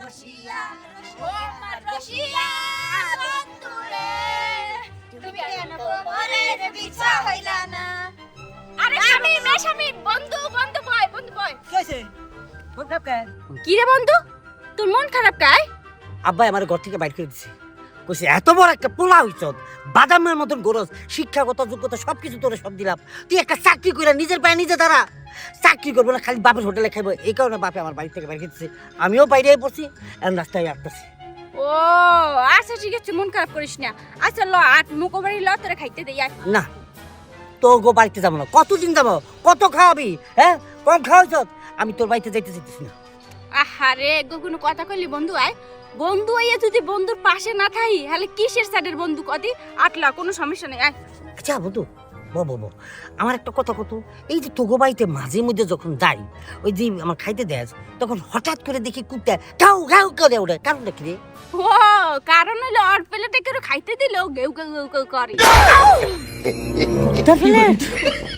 রসিয়া ও আমার রসিয়া বন্ধুরে তুমি কেন কোমরের বিছা হইলা না আরে স্বামী বন্ধু বয় কি হয়েছে? মন খারাপ কেন? কি রে বন্ধু তোর মন খারাপ কাই আব্বা আমার ঘর থেকে বাইর করে দিছে, কইছে এত বড় একটা পোলা হইছ, বাদামের মতন গরজ, শিক্ষাগত যোগ্যতা সবকিছু তোরে সব দিলাম, তুই একটা চাকরি করে নিজের পায়ে নিজে দাঁড়া। চাকরি করবো না, খালি বাপের হোটেলে খাইবো, এই কারণে বাপে আমার বাড়ি থেকে বাইর করে দিছে। আমিও বাইরে পড়ছি, এখন রাস্তায় আসতেছি। ও আচ্ছা ঠিক আছে মন খারাপ করিস না আচ্ছা ল আট মুখো বাড়ি ল তোরে খাইতে দেই আয় না, তোর গো বাড়িতে যাবো না, কতদিন যাবো, কত খাওয়াবি, হ্যাঁ কম খাওয়াইছ, আমি তোর বাড়িতে যাইতে চাইতেছি না। আহারে কোনো কথা কইলি বন্ধু আয় বন্ধু আইয়া যদি বন্ধুর পাশে না থাই তাহলে কিসের সাইডের বন্ধু কদি আটলা কোনো সমস্যা নেই আয় আচ্ছা বন্ধু, বো আমার একটা কথা কত, এই যে তোগো বাড়িতে মাঝে মধ্যে যখন যাই, ওই যে আমার খাইতে দেয়, তখন হঠাৎ করে দেখি কুত্তা ঘাউ ঘাউ করে ওঠে, কারণটা কি রে? ও কারণ হলো অর প্লেটে করে খাইতে দিলেও গেউ গেউ গেউ গেউ করে কুত্তা প্লেট?